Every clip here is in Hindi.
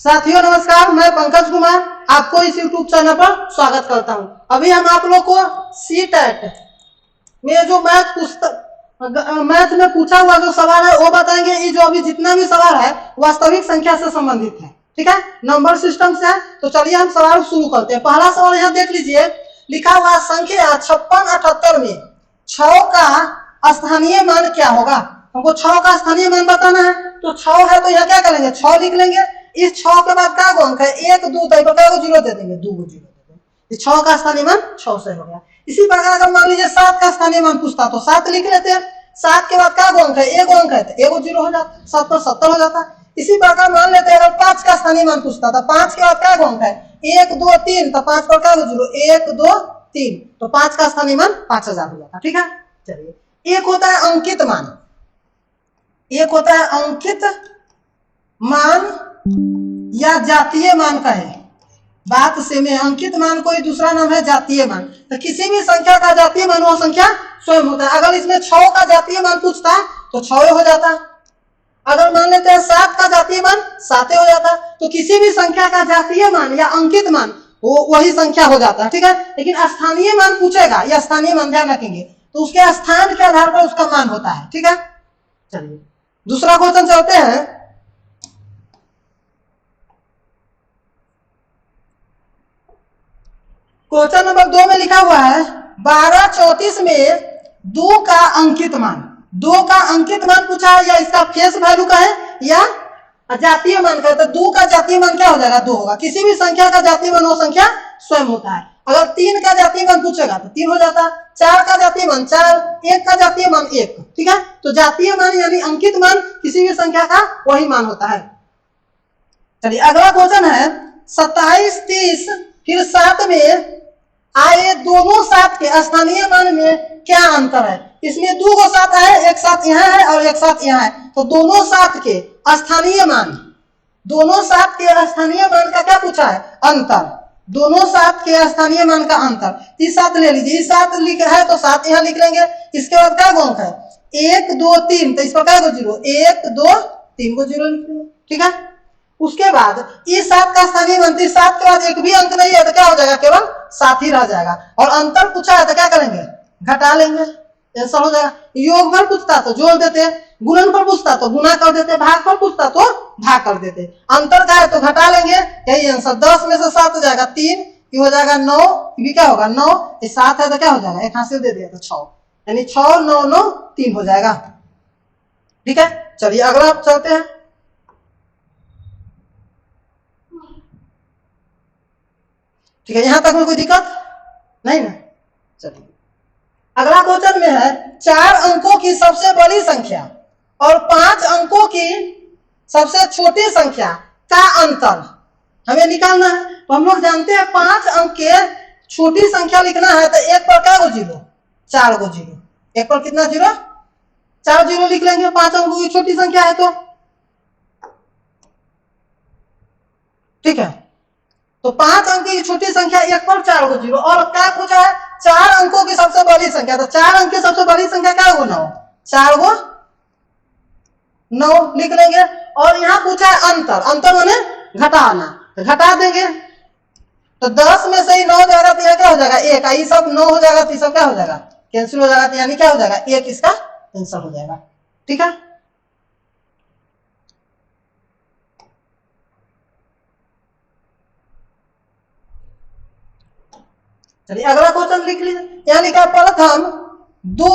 साथियों नमस्कार, मैं पंकज कुमार आपको इस YouTube चैनल पर स्वागत करता हूं। अभी हम आप लोग को CTET में जो मैथ में पूछा हुआ जो सवाल है वो बताएंगे। ये जो अभी जितना भी सवाल है वास्तविक संख्या से संबंधित है, ठीक है, नंबर सिस्टम से है। तो चलिए हम सवाल शुरू करते हैं। पहला सवाल यहाँ देख लीजिए, लिखा हुआ संख्या 5678 में 6 का स्थानीय मान क्या होगा। हमको 6 का स्थानीय मान बताना है। तो 6 है तो यहाँ क्या करेंगे, 6 लिख लेंगे। इस 6 के बाद क्या अंक है, 1 2 तो को जीरो दे देंगे, 2 को जीरो दे देंगे। 6 का स्थानीय मान 6 से हो गया। इसी प्रकार अगर मान लीजिए 7 का स्थानीय मान पूछता तो 7 लिख लेते हैं। 7 के बाद क्या अंक है, 1 अंक है तो 1 जीरो हो जाता, 7 तो 70 हो जाता। इसी प्रकार मान लेते हैं अगर 5 का स्थानीय मान पूछता था, 5 के बाद क्या अंक है, 1 2 3 तो 5 पर क्या जीरो, 1 2 3 तो 5 का स्थानीय मान 5000 हो जाता, ठीक है। चलिए, एक होता है अंकित मान, एक होता है अंकित मान या जातीय मान का है। बात से में अंकित मान कोई दूसरा नाम है जातीय मान। तो किसी भी संख्या का जातीय मान वो संख्या स्वयं होता है। अगर इसमें 6 का जातीय मान पूछता तो 6 हो जाता। अगर मान लेते हैं 7 का जातीय मान 7 हो जाता। तो किसी भी संख्या का जातीय मान या अंकित मान वो वही संख्या हो जाता है, ठीक है। लेकिन स्थानीय मान पूछेगा, या स्थानीय मान ध्यान रखेंगे तो उसके स्थान के आधार पर उसका मान होता है, ठीक है। चलिए दूसरा क्वेश्चन चलते हैं। क्वेश्चन नंबर 2 में लिखा हुआ है 1234 में 2 का अंकित मान, 2 का अंकित मान पूछा है, या इसका फेस वैल्यू का है या जातीय मान का है। तो 2 का जातीय मान क्या हो जाएगा, 2 होगा। किसी भी संख्या का जातीय मान वो संख्या स्वयं होता है। अगर 3 का जातीय मान पूछेगा तो 3 हो जाता। 4 का जातीय मान 4, 1 का जातीय मान 1, ठीक है। तो जातीय मान यानी अंकित मान किसी भी संख्या का वही मान होता है। चलिए अगला क्वेश्चन है 27 30 फिर 7 में आए दोनों 7 के स्थानीय मान में क्या अंतर है। इसमें 2 को 7 है, एक 7 यहाँ है और एक 7 यहाँ है। तो दोनों 7 के स्थानीय मान, दोनों 7 के स्थानीय मान का क्या पूछा है, अंतर। दोनों 7 के स्थानीय मान का अंतर। इस 7 ले लीजिए, इस 7 लिख है तो 7 यहाँ लिख लेंगे। इसके बाद क्या अंक है, 1 2 3 तो इस पर क्या को जीरो, 1 2 3 को जीरो लिख लेंगे, ठीक है। उसके बाद इस 7 का स्थानीय मान, 7 के बाद एक भी अंक नहीं है तो क्या हो जाएगा, केवल 7 ही रह जाएगा। और अंतर पूछा है तो क्या करेंगे, घटा लेंगे, ऐसा हो जाएगा। योगफल पूछता तो जोड़ देते, गुणनफल पूछता तो गुना कर देते, भागफल पूछता तो भाग कर देते। अंतर का है तो घटा लेंगे, यही आंसर। 10 में से 7 हो जाएगा 3, ये हो जाएगा 9, ये भी क्या होगा 9, ये 7 है तो क्या हो जाएगा, एक हासिल दे दिया तो 6, यानी 6 9 9 3 हो जाएगा, ठीक है। चलिए अगला चलते हैं। ठीक है, यहां तक में कोई दिक्कत नहीं ना। चलिए अगला क्वेश्चन में है 4 अंकों की सबसे बड़ी संख्या और 5 अंकों की सबसे छोटी संख्या का अंतर हमें निकालना है। तो हम लोग जानते हैं 5 अंक के छोटी संख्या लिखना है तो 1 पर क्या को जीरो, 4 को जीरो, 1 पर कितना जीरो, 4 जीरो लिख लेंगे। 5 अंकों की छोटी संख्या है तो ठीक है। तो 5 अंक की छोटी संख्या 1 पर 4 को जीरो। और क्या पूछा है, 4 अंकों की सबसे बड़ी संख्या। तो 4 अंक की सबसे बड़ी संख्या क्या हो, 9, 4 को 9 लिख लेंगे। और यहाँ पूछा है अंतर, अंतर माने घटाना, तो घटा देंगे। तो 10 में से ही 9 जाएगा तो यहाँ क्या हो जाएगा 1, ये सब 9 हो जाएगा तो ये सब क्या हो जाएगा, कैंसिल हो जाएगा। तो यानी क्या हो जाएगा, 1 इसका आंसर हो जाएगा, ठीक है। चलिए अगला क्वेश्चन लिख लीजिए। यहाँ लिखा प्रथम 2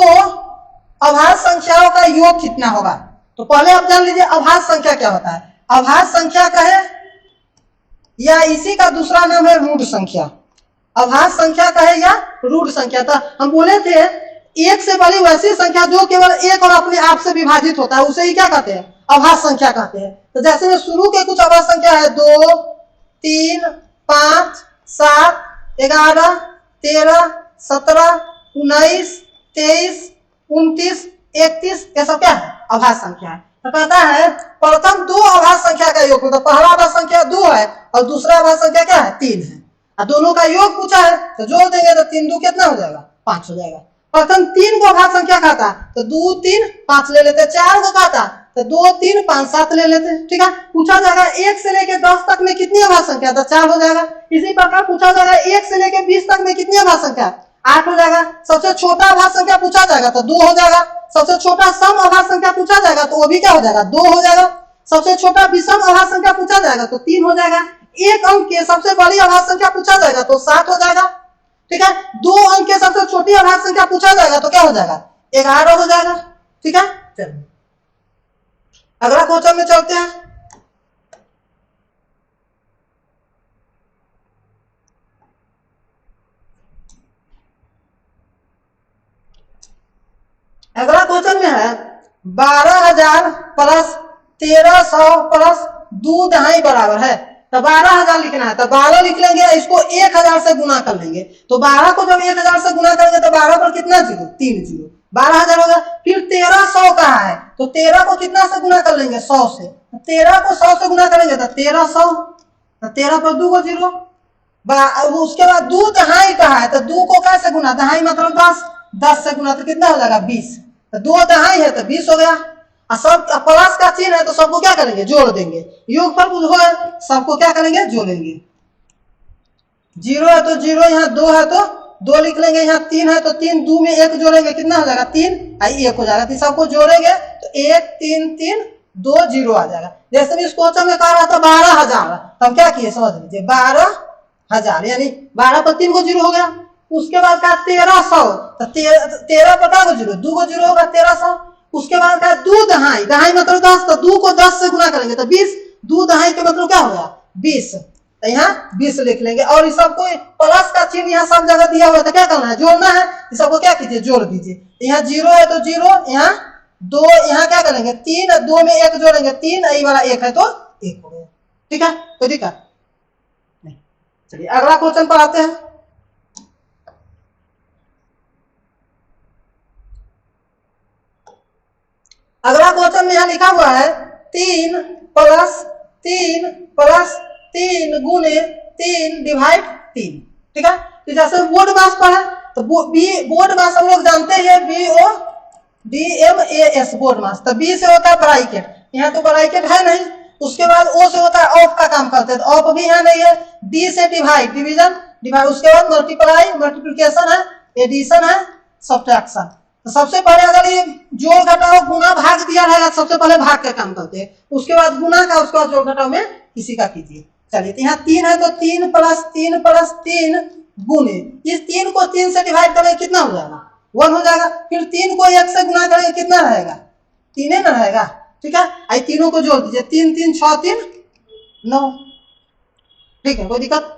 अभाज्य संख्याओं का योग कितना होगा। तो पहले आप जान लीजिए अभाज्य संख्या क्या होता है। अभाज्य संख्या का है या इसी का दूसरा नाम है रूढ़ संख्या। अभाज्य संख्या का है या रूढ़ संख्या। था हम बोले थे 1 से बड़ी वैसी संख्या जो केवल 1 और अपने आप से विभाजित होता है उसे ही क्या कहते हैं, अभाज्य संख्या कहते हैं। तो जैसे में शुरू के कुछ अभाज्य संख्या है 2 3 5 7 11 13 17 19 23 29 31, ये सब क्या है, अभाज्य संख्या है। तो कहता है प्रथम 2 अभाज्य संख्या का योग। तो पहला अभाज्य संख्या 2 है और दूसरा अभाज्य संख्या क्या है, 3 है। और दोनों का योग पूछा है तो जोड़ देंगे तो 3 2 कितना हो जाएगा, 5 हो जाएगा। प्रथम 3 को अभाज्य संख्या कहता तो 2 3 5 ले लेते, 4 को कहता तो 2 3 5 7 ले लेते हैं। ठीक है, पूछा जाएगा 1 से लेके 10 तक में कितनी अभाज्य संख्या, तो 4 हो जाएगा। इसी प्रकार पूछा जाएगा 1 से लेके 20 तक में कितनी अभाज्य संख्या, 8 हो जाएगा। सबसे छोटा अभाज्य संख्या पूछा जाएगा तो 2 हो जाएगा। सबसे छोटा सम अभाज्य संख्या पूछा जाएगा तो वो भी क्या हो जाएगा, 2 हो जाएगा। सबसे छोटा विषम अभाज्य संख्या पूछा जाएगा तो 3 हो जाएगा। एक अंक के सबसे बड़ी अभाज्य संख्या पूछा जाएगा तो 7 हो जाएगा। ठीक है, 2 अंक के सबसे छोटी अभाज्य संख्या पूछा जाएगा तो क्या हो जाएगा, 11 हो जाएगा। ठीक है, चलिए अगला क्वेश्चन में चलते हैं। अगला क्वेश्चन में है 12,000 प्लस 1,300 प्लस 2 बराबर है। तो 12,000 लिखना है तो 12 लिख लेंगे, इसको 1,000 से गुना कर लेंगे। तो 12 को जब 1,000 से गुना करेंगे तो 12 पर कितना जीरो, 3 जीरो, 12,000 होगा। फिर 1,300 कहा है तो 13 को कितना से गुना कर लेंगे, 100 से। 13 को 100 से गुना करेंगे तो 1,300, तो 13 पर 2 को जीरो। उसके बाद 2 दहाई कहा है तो 2 को कैसे गुना, दहाई मतलब 10, 10 से गुना तो कितना हो जाएगा, 20। तो 2 दहाई है तो 20 हो गया। और सब प्लस का चिन्ह है तो सबको क्या करेंगे, जोड़ देंगे। योगफल है, सबको क्या करेंगे, जोड़ेंगे। 0 है तो 0, यहाँ 2 है तो 2 लिख लेंगे, यहाँ 3 है तो 3, 2 में 1 जोड़ेंगे कितना हो जाएगा, 3, 1 हो जाएगा। तो सबको जोड़ेंगे तो 1 3 3 2 0 आ जाएगा। जैसे भी इस क्वेश्चन में कहा रहा था 12,000, तब क्या किए समझ लीजिए, 12,000 यानी 12 पर 3 को 0 हो गया। उसके बाद कहा 1,300, तो 13 पर क्या को 0, 2 को 0 होगा, 1,300। उसके बाद कहा 2 दहाई, दहाई मतलब 10, तो 2 को 10 से गुना करेंगे तो 20, 2 दहाई के मतलब क्या होगा, 20। तो यहाँ 20 लिख लेंगे। और इस सबको प्लस का चिन्ह यहाँ सब जगह दिया हुआ है तो क्या करना है, जोड़ना है। इस सबको क्या कीजिए, जोड़ दीजिए। यहाँ 0 है तो 0, यहाँ 2, यहाँ क्या करेंगे 3, 2 में 1 जोड़ेंगे 3, यही वाला 1 है तो 1 हो गया। ठीक है, कोई दिक्कत नहीं। चलिए अगला क्वेश्चन पर आते हैं। अगला क्वेश्चन में यहाँ लिखा हुआ है 3 प्लस 3 प्लस 3 गुने 3 डिवाइड 3। ठीक है, तो जैसे बोर्ड मास पर है तो बोर्ड मास हम लोग जानते हैं BODMAS बोर्ड मास। तो B से होता है ब्रैकेट, यहाँ तो ब्रैकेट है नहीं। उसके बाद O से होता है ऑफ का काम करते हैं, तो ऑफ भी यहाँ नहीं है। D से डिवाइड, डिवीजन, डिवाइड। उसके बाद मल्टीप्लाई, मल्टीप्लिकेशन है, एडिशन है, सब्ट्रैक्शन। तो सबसे पहले अगर ये जोड़ घटाओ गुना भाग दिया रहेगा, सबसे पहले भाग का काम करते हैं। उसके बाद गुना का, उसके बाद जोड़ घटाओ में किसी का कीजिए। चलिए तो यहाँ 3 है तो 3 प्लस 3 प्लस 3 गुने, इस 3 को 3 से डिवाइड करेंगे कितना हो जाएगा, 1 हो जाएगा। फिर 3 को 1 से गुना करेंगे कितना रहेगा, 3 ना रहेगा। ठीक है, आई तीनों को जोड़ दीजिए, 3 3 6 3 9। ठीक है, कोई दिक्कत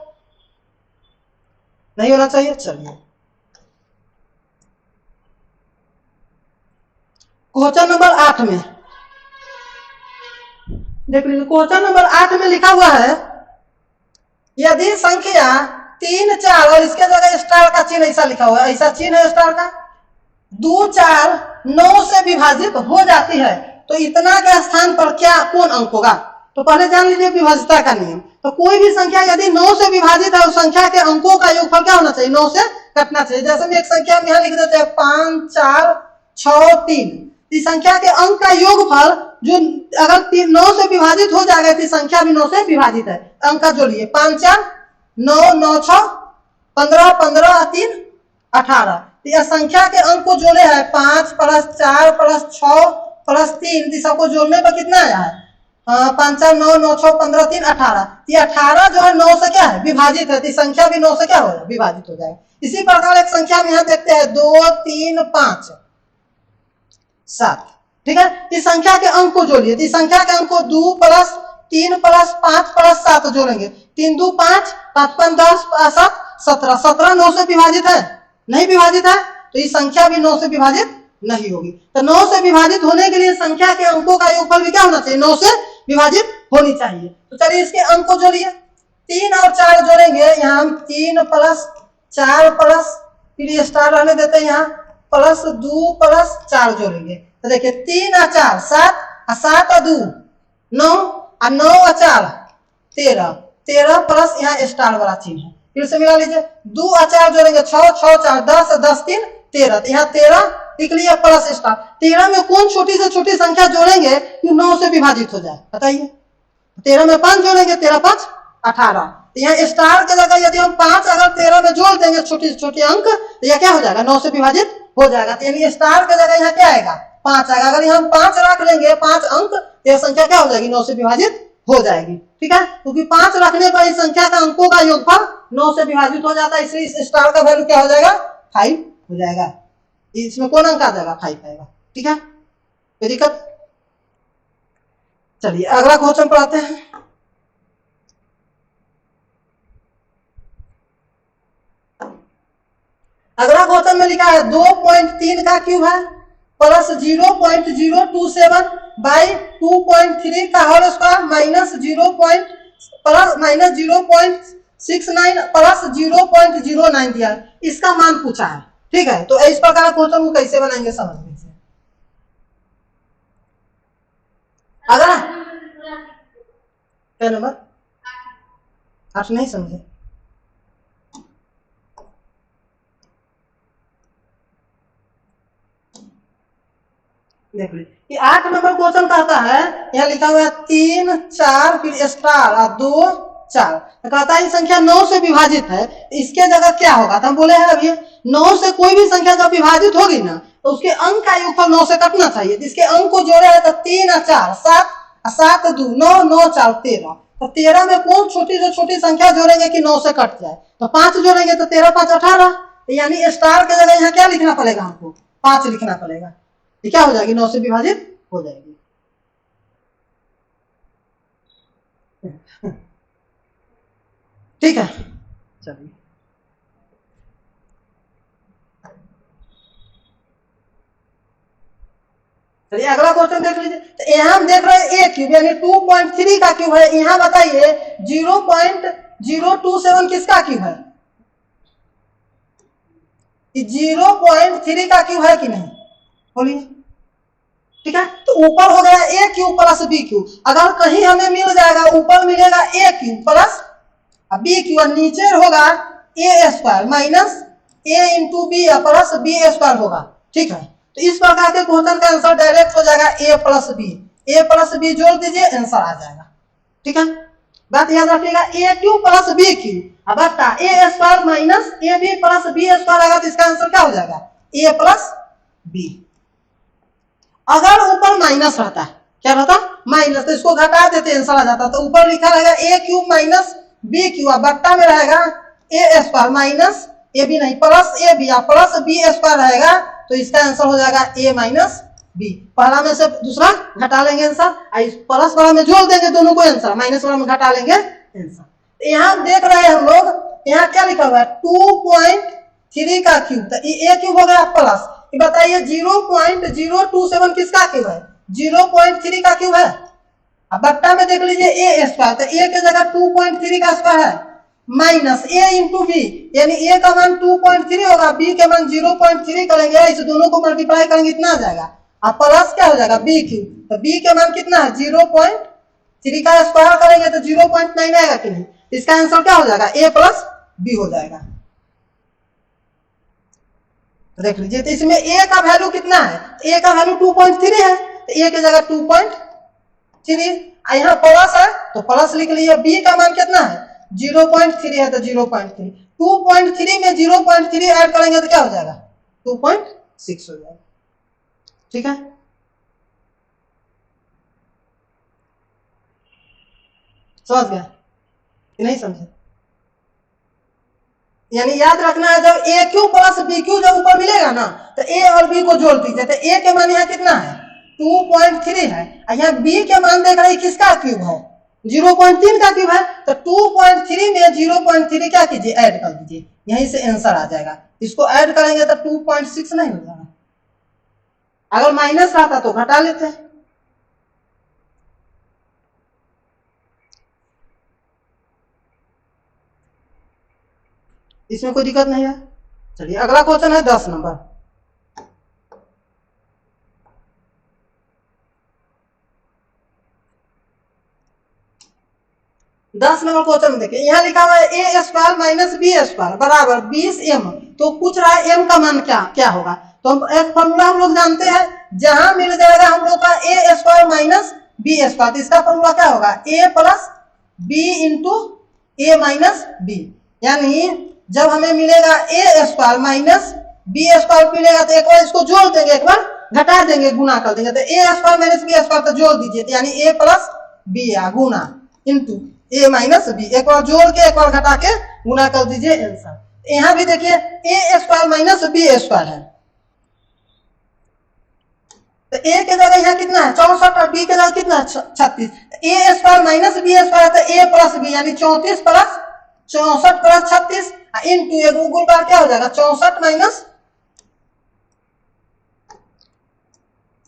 नहीं होना चाहिए। चलिए क्वेश्चन नंबर 8 में देख लीजिए। क्वेश्चन नंबर 8 में लिखा हुआ है यदि संख्या 3 4 और इसके जगह स्टार का चिन्ह ऐसा लिखा हुआ है, ऐसा चिन्ह है स्टार का, 2 4 9 से विभाजित हो जाती है तो इतना के स्थान पर क्या कौन अंक होगा। तो पहले जान लीजिए विभाजिता का नियम। तो कोई भी संख्या यदि 9 से विभाजित है उस संख्या के अंकों का योगफल क्या होना चाहिए, 9 से कटना चाहिए। जैसे हम एक संख्या में यहाँ लिख देते हैं 5 4 6 3, इस संख्या के अंक का योगफल जो अगर 9 से विभाजित हो जाएगा तो संख्या भी 9 से विभाजित है। अंक का जोड़िए, 5 4 9 9 6 15 15 3 18। तो यह संख्या के अंक को जोड़े है 5 प्लस 4 प्लस 6 प्लस 3, सबको जोड़ने पर कितना आया है, 5 4 9 9 6 15 3 18। ये 18 जो है 9 से क्या है, विभाजित है, तो संख्या भी 9 से क्या हो जाए, विभाजित हो जाए। इसी प्रकार एक संख्या में यहाँ देखते हैं 2 3 5 7। ठीक है, इस संख्या के अंक को जोड़िए। इस संख्या के अंक को 2 प्लस 3 प्लस 5 प्लस 7 जोड़ेंगे, 3 2 5 5 5 10 7 17। 17 9 से विभाजित है, नहीं विभाजित है, तो इस संख्या भी 9 से विभाजित नहीं होगी। तो 9 से विभाजित होने के लिए संख्या के अंकों का योगफल भी क्या होना चाहिए, 9 से विभाजित होनी चाहिए। तो चलिए इसके अंक को जोड़िए, 3 और 4 जोड़ेंगे। यहाँ हम 3 प्लस 4 प्लस, फिर ये स्टार रहने देते हैं, यहाँ प्लस 2 प्लस 4 जोड़ेंगे। तो देखिए 3 और 4 7, और 7 और 2 9, और 9 और 4 13, 13 प्लस यहाँ स्टार वाला चिन्ह है। फिर से मिला लीजिए, 2 और 4 जोड़ेंगे 6 6 4 10, 10 3 13। यहाँ 13 लिख लिया प्लस स्टार। 13 में कौन छोटी से छोटी संख्या जोड़ेंगे जो 9 से विभाजित हो जाए, बताइए। 13 में 5 जोड़ेंगे, 13 5 18। तो यहाँ स्टार के जगह यदि हम 5 अगर 13 में जोड़ देंगे छोटे से छोटे अंक, तो यह क्या हो जाएगा, 9 से विभाजित हो जाएगा। तो यानी स्टार के जगह यहाँ क्या आएगा, 5 आएगा। अगर हम 5 रख लेंगे, 5 अंक, यह संख्या क्या हो जाएगी, 9 से विभाजित हो जाएगी। ठीक है, क्योंकि 5 रखने पर इस संख्या का अंकों का योगफल 9 से विभाजित हो जाता है, इसलिए इस स्टार का वैल्यू क्या हो जाएगा, 5 हो जाएगा। इसमें कौन अंक आ जाएगा, 5 आएगा। ठीक है, कोई दिक्कत। चलिए अगला क्वेश्चन पढ़ाते हैं। अगला क्वेश्चन में लिखा है 2.3 का क्यूब है प्लस 0.027 बाई 2.3 का होल स्क्वायर माइनस 0.69 प्लस 0.09 दिया, इसका मान पूछा है। ठीक है, तो इस प्रकार क्वेश्चन को कैसे बनाएंगे समझ लीजिए। अगला क्या नंबर 8 नहीं समझे, देख लीजिए कि 8 नंबर क्वेश्चन कहता है, यहाँ लिखा हुआ है 3 4 फिर स्टार और 2 4, कहता है संख्या 9 से विभाजित है, इसके जगह क्या होगा, तो हम बोले हैं अभी 9 से कोई भी संख्या जब विभाजित होगी ना, तो उसके अंक का योगफल 9 से कटना चाहिए। इसके अंक को जोड़े है तो 3 और 4 7 7 2 9 9 4 13। तो 13 में कौन छोटी से छोटी संख्या जोड़ेंगे कि 9 से कट जाए, तो 5 जोड़ेंगे तो 13 5 18। यानी स्टार के जगह यहाँ क्या लिखना पड़ेगा, हमको 5 लिखना पड़ेगा। ये क्या हो जाएगी, 9 से विभाजित हो जाएगी। ठीक है, चलिए चलिए अगला क्वेश्चन देख लीजिए। तो यहाँ हम देख रहे हैं ए क्यूब यानी 2.3 का क्यूब है। यहाँ बताइए 0.027 किसका क्यूब है, 0.3 का क्यूब है कि नहीं, बोलिए। ठीक है, तो ऊपर हो गया a cube plus B cube. अगर कहीं हमें मिल जाएगा, ऊपर मिलेगा a cube plus B cube और नीचे होगा a square minus a into b plus B square होगा। ठीक है, तो इस प्रकार के क्वेश्चन का आंसर डायरेक्ट हो जाएगा ए प्लस बी जोड़ दीजिए, आंसर आ जाएगा। ठीक है, बात याद रखिएगा, A cube plus B cube अब बता A square minus A B plus B square आएगा, तो इसका आंसर क्या हो जाएगा, ए प्लस बी। अगर ऊपर माइनस रहता, क्या रहता, माइनस, तो इसको घटा देते आंसर आ जाता। तो ऊपर लिखा रहेगा a cube minus b cube, बट्टा में रहेगा a square minus A b नहीं plus a B plus B square रहेगा, तो इसका आंसर हो जाएगा ए माइनस बी। पहला में से दूसरा घटा लेंगे आंसर, प्लस वाला में जोड़ देंगे दोनों को आंसर, माइनस वाला में घटा लेंगे आंसर। यहाँ देख रहे हैं हम लोग, यहाँ क्या लिखा हुआ है 2.3 का क्यूब, तो ए क्यूब हो गया प्लस। बताइए 0.027 किसका क्यूब है, 0.3 का क्यूब है। अब बट्टा में देख लीजिए ए स्क्वायर, तो ए के जगह 2.3 का स्क्वायर है माइनस ए इंटू बी, यानी ए का मान 2.3 होगा, बी के मान 0.3 करेंगे, इस दोनों को मल्टीप्लाई करेंगे इतना आ जाएगा, अब प्लस क्या हो जाएगा बी क्यूब, तो बी के मान कितना है 0.3 का स्क्वायर करेंगे तो 0.9 आएगा कि नहीं, इसका आंसर क्या हो जाएगा ए प्लस बी हो जाएगा। देख लीजिए, तो इसमें ए का वैल्यू कितना है, ए का वैल्यू 2.3 है, तो ए की जगह 2.3, यहाँ प्लस है तो प्लस लिख लीजिए। बी का मान कितना है 0.3 है, तो 0.3, 2.3 में 0.3 ऐड करेंगे तो क्या हो जाएगा 2.6 हो जाएगा। ठीक है, समझ गया कि नहीं समझे, यानी याद रखना है जब ए क्यू प्लस बी क्यू जब ऊपर मिलेगा ना, तो ए और बी को जोड़ दीजिए। तो ए के मान यहाँ कितना है 2.3 है, यहाँ बी के मान देख रहे हैं किसका क्यूब है 0.3 का क्यूब है, तो 2.3 में 0.3 क्या कीजिए ऐड कर दीजिए, यहीं से आंसर आ जाएगा। इसको ऐड करेंगे तो 2.6 नहीं हो जाएगा, अगर माइनस रहता तो घटा लेते हैं। इसमें कोई दिक्कत नहीं है। चलिए अगला क्वेश्चन है 10 नंबर। क्वेश्चन देखिए, यहाँ लिखा हुआ है ए स्क्वायर माइनस बी स्क्वायर बराबर 20m, तो पूछ रहा है m का मान क्या क्या होगा। तो हम एक फॉर्मूला हम लोग जानते हैं, जहां मिल जाएगा हम लोग का ए स्क्वायर माइनस बी स्क्वायर, तो इसका फॉर्मूला क्या होगा, ए प्लस बी इंटू ए माइनस बी। यानी जब हमें मिलेगा ए स्क्वायर माइनस बी स्क्वायर मिलेगा तो एक बार इसको जोड़ देंगे, एक बार घटा देंगे, गुना कर देंगे, तो ए स्क्वायर माइनस बी स्क्वायर तो जोड़ दीजिए, तो यानी ए प्लस बी या गुना इंटू ए माइनस बी, एक बार जोड़ के एक बार घटा के गुना कर दीजिए आंसर। यहाँ भी देखिए ए स्क्वायर माइनस बी स्क्वायर है, तो ए के जगह यहाँ कितना है 64 और बी के जगह कितना है 36, ए स्क्वायर माइनस बी स्क्वायर तो ए प्लस बी यानी 34 प्लस 64 प्लस 36 इंटू ए गूगल बार क्या हो जाएगा 64 माइनस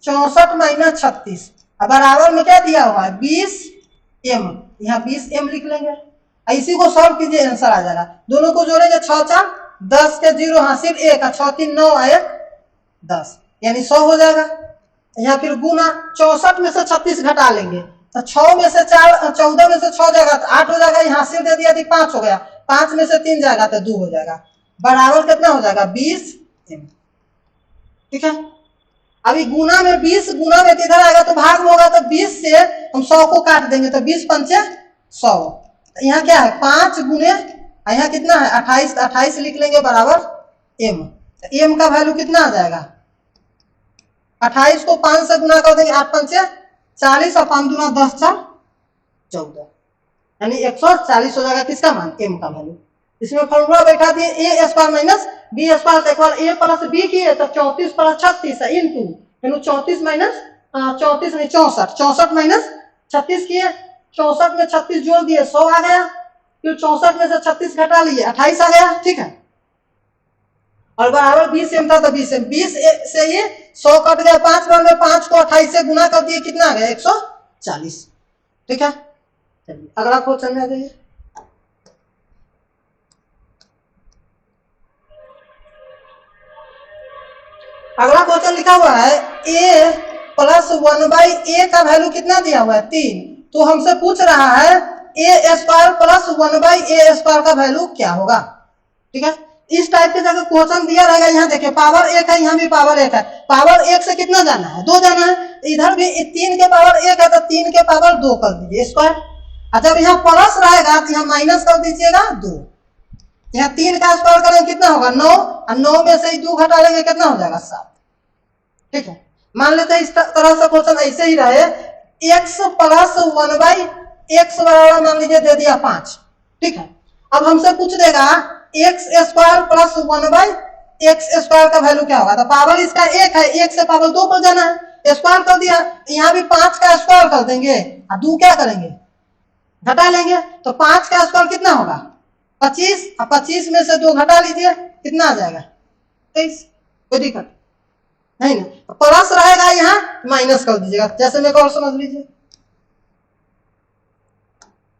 36, अब बराबर में क्या दिया हुआ है 20 एम, यहाँ 20 एम लिख लेंगे, इसी को सॉल्व कीजिए आंसर आ जाएगा। दोनों को जोड़ेंगे 6 4 10 के 0 हासिल 1 6 3 9 1 10 यानी 100 हो जाएगा। यहाँ फिर गुना 64 में से 36 घटा लेंगे तो 6 में से 4 14 में से 6 जाएगा तो 8 हो जाएगा, यहाँ हासिल दे दिया थी 5 हो गया, 5 में से 3 जाएगा तो 2 हो जाएगा, बराबर कितना हो जाएगा 20 एम। ठीक है, अभी गुना में 20 गुना में इधर आएगा तो भाग में होगा, तो 20 से हम 100 को काट देंगे तो 20 पंचे 100, यहाँ क्या है 5 गुने यहाँ कितना है 28, 28 लिख लेंगे बराबर एम, एम का वैल्यू कितना आ जाएगा 28 को 5 से गुना कर देंगे 8 पंचे 40 और 5 दूना 10 4 14 यानी 140 हो जाएगा किसका मान एम का वैल्यू। इसमें फॉर्मूला बैठा दिए ए स्क्वायर माइनस बी स्क्वायर, तो एक बार ए प्लस बी किए तो 34 प्लस 36 है इंटू 34 माइनस 34 नहीं 64, 64 माइनस 36 किए, 64 में 36 जोड़ दिए 100 आ गया, फिर 64 में से 36 घटा लिए 28 आ गया। ठीक है, और बराबर 20 एम था तो 20 एम, 20 से ये 100 कट गया, 5 बार में 5 को 28 से गुना कर दिए कितना आ गया 140। ठीक है, चलिए अगला क्वेश्चन में आ जाइए। अगला क्वेश्चन लिखा हुआ है a प्लस 1/a का वैल्यू कितना दिया हुआ है 3, तो हमसे पूछ रहा है a square plus 1/a square का वैल्यू क्या होगा। ठीक है, इस टाइप के जगह क्वेश्चन दिया रहेगा, यहाँ देखिए पावर 1 है, यहाँ भी पावर 1 है, पावर 1 से कितना जाना है 2 जाना है, इधर भी 3 के पावर 1 है तो 3 के पावर 2 कर दीजिए स्क्वायर, और जब यहाँ प्लस रहेगा तो यहाँ माइनस कर दीजिएगा 2, यहाँ 3 का स्क्वायर करेंगे कितना होगा 9, और 9 में से 2 घटा लेंगे कितना हो जाएगा 7। ठीक है, मान लेते हैं इस तरह से क्वेश्चन ऐसे ही रहे, x प्लस 1/x बराबर मान लीजिए दे दिया 5। ठीक है, अब हमसे पूछ देगा x square plus 1/x square का वैल्यू क्या होगा, तो पावर इसका 1 है, 1 से पावर 2 पर जाना है, स्क्वायर कर दिया, यहाँ भी 5 का स्क्वायर कर देंगे और 2 क्या करेंगे घटा लेंगे, तो 5 का स्क्वायर कितना होगा 25, और 25 में से 2 घटा लीजिए कितना आ जाएगा 23, कोई दिक्कत नहीं ना, प्लस रहेगा यहाँ माइनस कर दीजिएगा, जैसे मैं और समझ लीजिए,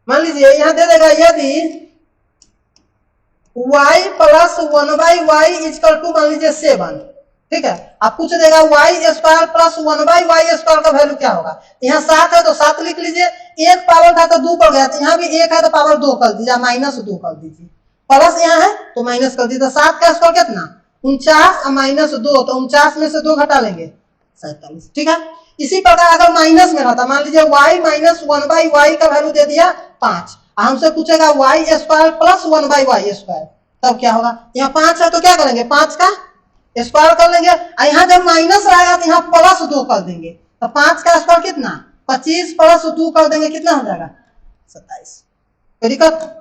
मान लीजिए यहाँ दे देगा यदि y plus 1/y equal to मान लीजिए 7। ठीक है, आप पूछ देगा y square plus 1/y square का वैल्यू क्या होगा, यहाँ 7 है तो 7 लिख लीजिए, 1 पावर था तो 2 पड़ गया, तो यहाँ भी 1 है तो पावर 2 कर दीजिए, माइनस 2 कर दीजिए, प्लस यहाँ है तो माइनस कर दीजिए, तो 7 का स्क्वायर कितना 49 और माइनस 2, तो 49 में से 2 घटा लेंगे 47। ठीक है, इसी प्रकार अगर माइनस में रहता, मान लीजिए y माइनस 1/y का वैल्यू दे दिया 5, हमसे पूछेगा y square plus 1/y square, तब क्या होगा, यहाँ 5 है तो क्या करेंगे 5 का स्क्वायर कर लेंगे, यहाँ जब माइनस आएगा तो यहाँ प्लस 2 कर देंगे, तो 5 का स्क्वायर कितना 25 प्लस 2 कर देंगे कितना हो जाएगा 27। कोई दिक्कत।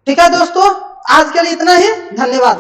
ठीक है दोस्तों, आज के लिए इतना ही, धन्यवाद।